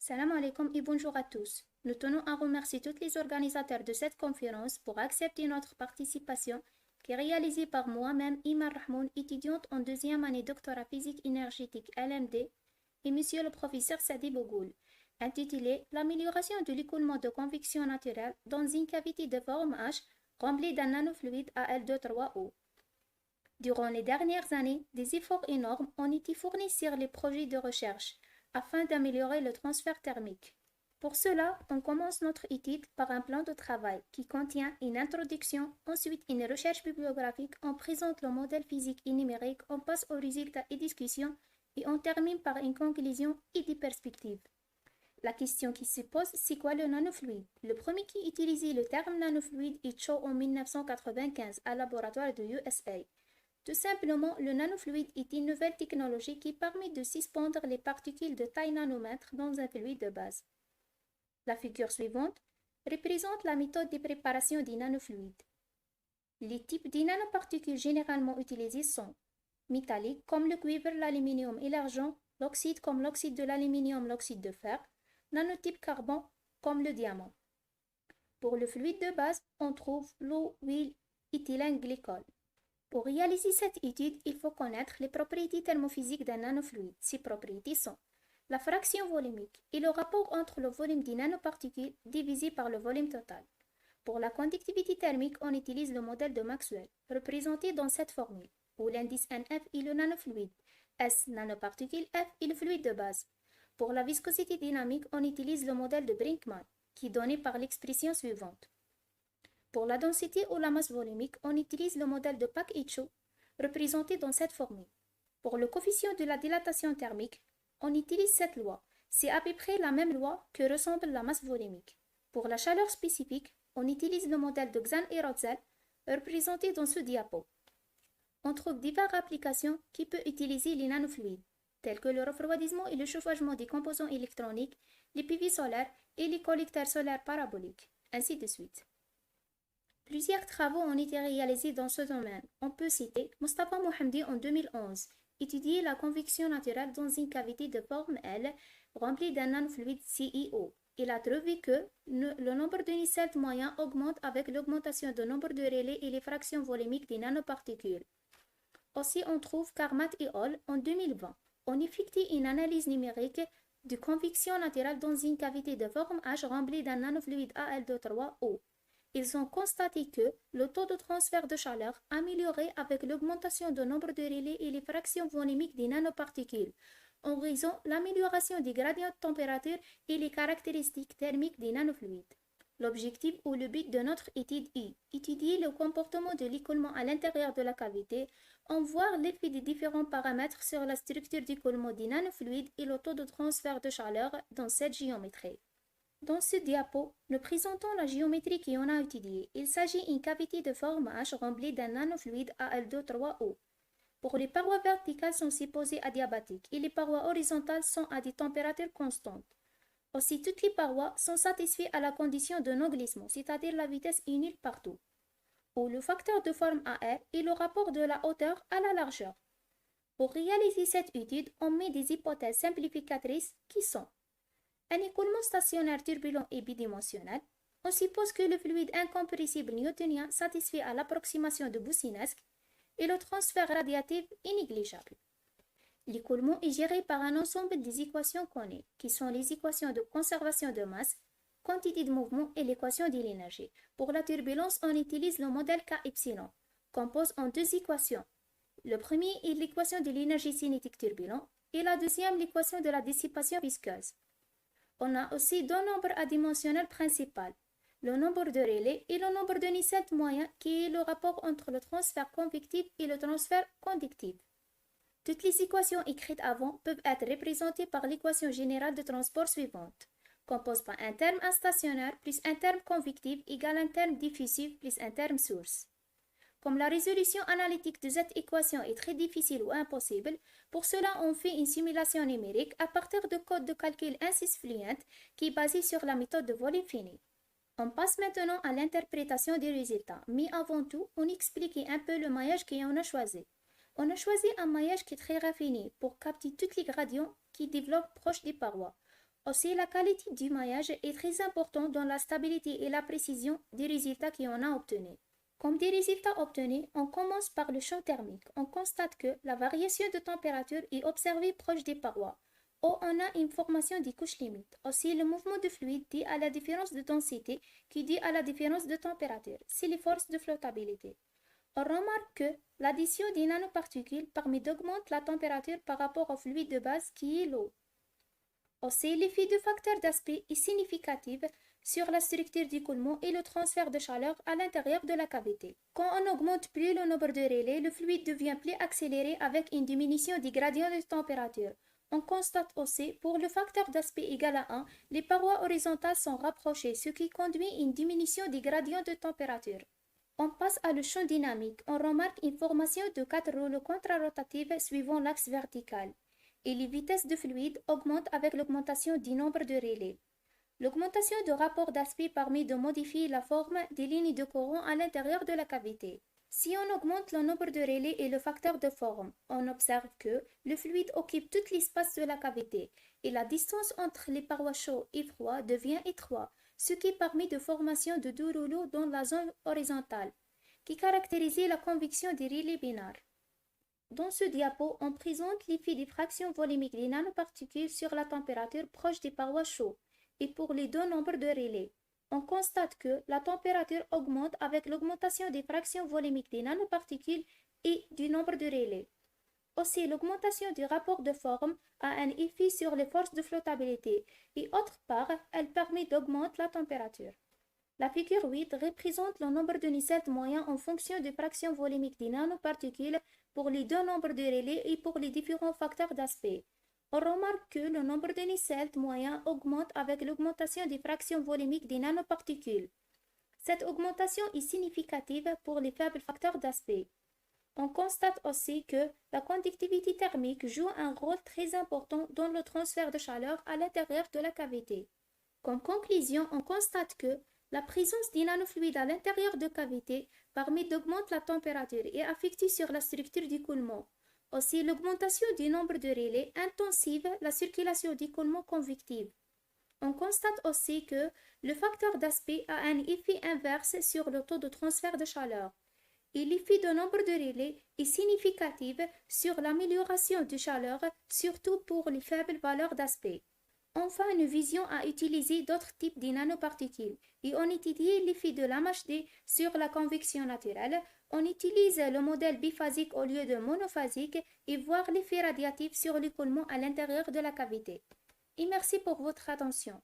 Salam alaikum et bonjour à tous. Nous tenons à remercier tous les organisateurs de cette conférence pour accepter notre participation qui est réalisée par moi-même, Iman Rahmoun, étudiante en deuxième année doctorat physique énergétique LMD, et monsieur le professeur Sadi Bogoul, intitulée L'amélioration de l'écoulement de convection naturelle dans une cavité de forme H remplie d'un nanofluide Al23O. Durant les dernières années, des efforts énormes ont été fournis sur les projets de recherche afin d'améliorer le transfert thermique. Pour cela, on commence notre étude par un plan de travail qui contient une introduction, ensuite une recherche bibliographique, on présente le modèle physique et numérique, on passe aux résultats et discussions et on termine par une conclusion et des perspectives. La question qui se pose, c'est quoi le nanofluide? Le premier qui utilisait le terme nanofluide est Cho en 1995 à laboratoire de USA. Tout simplement, le nanofluide est une nouvelle technologie qui permet de suspendre les particules de taille nanomètre dans un fluide de base. La figure suivante représente la méthode de préparation des nanofluides. Les types de nanoparticules généralement utilisés sont métalliques comme le cuivre, l'aluminium et l'argent, l'oxyde comme l'oxyde de l'aluminium, l'oxyde de fer, nanotype carbone comme le diamant. Pour le fluide de base, on trouve l'eau, huile, éthylène glycol. Pour réaliser cette étude, il faut connaître les propriétés thermophysiques d'un nanofluide. Ces propriétés sont la fraction volumique et le rapport entre le volume des nanoparticules divisé par le volume total. Pour la conductivité thermique, on utilise le modèle de Maxwell, représenté dans cette formule, où l'indice NF est le nanofluide, S nanoparticules, F est le fluide de base. Pour la viscosité dynamique, on utilise le modèle de Brinkmann, qui est donné par l'expression suivante. Pour la densité ou la masse volumique, on utilise le modèle de Pack-Hitchell, représenté dans cette formule. Pour le coefficient de la dilatation thermique, on utilise cette loi. C'est à peu près la même loi que ressemble la masse volumique. Pour la chaleur spécifique, on utilise le modèle de Xan et Rotzel, représenté dans ce diapo. On trouve diverses applications qui peuvent utiliser les nanofluides, tels que le refroidissement et le chauffagement des composants électroniques, les PV solaires et les collecteurs solaires paraboliques, ainsi de suite. Plusieurs travaux ont été réalisés dans ce domaine. On peut citer Mustafa Mohamdi en 2011, étudier la convection naturelle dans une cavité de forme L remplie d'un nanofluide CiO. Il a trouvé que le nombre de nacelles moyens augmente avec l'augmentation du nombre de relais et les fractions volumiques des nanoparticules. Aussi, on trouve Karmat et al. En 2020. On effectue une analyse numérique de convection naturelle dans une cavité de forme H remplie d'un nanofluide Al23O. Ils ont constaté que le taux de transfert de chaleur amélioré avec l'augmentation du nombre de relais et les fractions volumiques des nanoparticules, en raison de l'amélioration des gradients de température et les caractéristiques thermiques des nanofluides. L'objectif ou le but de notre étude est étudier le comportement de l'écoulement à l'intérieur de la cavité, en voir l'effet des différents paramètres sur la structure d'écoulement des nanofluides et le taux de transfert de chaleur dans cette géométrie. Dans ce diapo, nous présentons la géométrie qu'on a étudiée. Il s'agit d'une cavité de forme H remplie d'un nanofluide Al23O. Pour les parois verticales sont supposées adiabatiques et les parois horizontales sont à des températures constantes. Aussi, toutes les parois sont satisfaites à la condition de non-glissement, c'est-à-dire la vitesse est nulle partout, où le facteur de forme AR est le rapport de la hauteur à la largeur. Pour réaliser cette étude, on met des hypothèses simplificatrices qui sont un écoulement stationnaire turbulent et bidimensionnel. On suppose que le fluide incompressible newtonien satisfait à l'approximation de Boussinesq et le transfert radiatif est négligeable. L'écoulement est géré par un ensemble des équations connues, qui sont les équations de conservation de masse, quantité de mouvement et l'équation de l'énergie. Pour la turbulence, on utilise le modèle K-epsilon, compose en deux équations. Le premier est l'équation de l'énergie cinétique turbulente et la deuxième l'équation de la dissipation visqueuse. On a aussi deux nombres adimensionnels principaux, le nombre de relais et le nombre de nacelles moyens qui est le rapport entre le transfert convectif et le transfert conductif. Toutes les équations écrites avant peuvent être représentées par l'équation générale de transport suivante, composée par un terme instationnaire plus un terme convectif égale un terme diffusif plus un terme source. Comme la résolution analytique de cette équation est très difficile ou impossible, pour cela on fait une simulation numérique à partir de code de calcul InsysFluent qui est basé sur la méthode de volume fini. On passe maintenant à l'interprétation des résultats, mais avant tout, on explique un peu le maillage qu'on a choisi. On a choisi un maillage qui est très raffiné pour capter tous les gradients qui développent proche des parois. Aussi, la qualité du maillage est très importante dans la stabilité et la précision des résultats qu'on a obtenus. Comme des résultats obtenus, on commence par le champ thermique. On constate que la variation de température est observée proche des parois, où on a une formation des couches limites. Aussi, le mouvement de fluide dit à la différence de densité qui dit à la différence de température. C'est les forces de flottabilité. On remarque que l'addition des nanoparticules permet d'augmenter la température par rapport au fluide de base qui est l'eau. Aussi, l'effet du facteur d'aspect est significatif sur la structure du coulement et le transfert de chaleur à l'intérieur de la cavité. Quand on augmente plus le nombre de relais, le fluide devient plus accéléré avec une diminution des gradients de température. On constate aussi, pour le facteur d'aspect égal à 1, les parois horizontales sont rapprochées, ce qui conduit à une diminution des gradients de température. On passe à le champ dynamique. On remarque une formation de 4 rouleaux contrarotatifs suivant l'axe vertical. Et les vitesses de fluide augmentent avec l'augmentation du nombre de relais. L'augmentation de rapport d'aspect permet de modifier la forme des lignes de courant à l'intérieur de la cavité. Si on augmente le nombre de relais et le facteur de forme, on observe que le fluide occupe tout l'espace de la cavité et la distance entre les parois chaudes et froides devient étroite, ce qui permet de formation de 2 rouleaux dans la zone horizontale, qui caractérise la convection des relais binaires. Dans ce diapo, on présente l'effet des fractions volumiques des nanoparticules sur la température proche des parois chaudes et pour les deux nombres de relais. On constate que la température augmente avec l'augmentation des fractions volumiques des nanoparticules et du nombre de relais. Aussi, l'augmentation du rapport de forme a un effet sur les forces de flottabilité et autre part, elle permet d'augmenter la température. La figure 8 représente le nombre de Nusselt moyen en fonction des fractions volumiques des nanoparticules pour les deux nombres de relais et pour les différents facteurs d'aspect. On remarque que le nombre de Nusselt moyen augmente avec l'augmentation des fractions volumiques des nanoparticules. Cette augmentation est significative pour les faibles facteurs d'aspect. On constate aussi que la conductivité thermique joue un rôle très important dans le transfert de chaleur à l'intérieur de la cavité. Comme conclusion, on constate que la présence des nanofluides à l'intérieur de cavité permet d'augmenter la température et affecte sur la structure du coulement. Aussi, l'augmentation du nombre de relais intensive la circulation du coulement convectif. On constate aussi que le facteur d'aspect a un effet inverse sur le taux de transfert de chaleur. Et l'effet de nombre de relais est significatif sur l'amélioration de chaleur, surtout pour les faibles valeurs d'aspect. Enfin, nous visions à utiliser d'autres types de nanoparticules et on étudie l'effet de l'MHD sur la convection naturelle. On utilise le modèle biphasique au lieu de monophasique et voir l'effet radiatif sur l'écoulement à l'intérieur de la cavité. Et merci pour votre attention.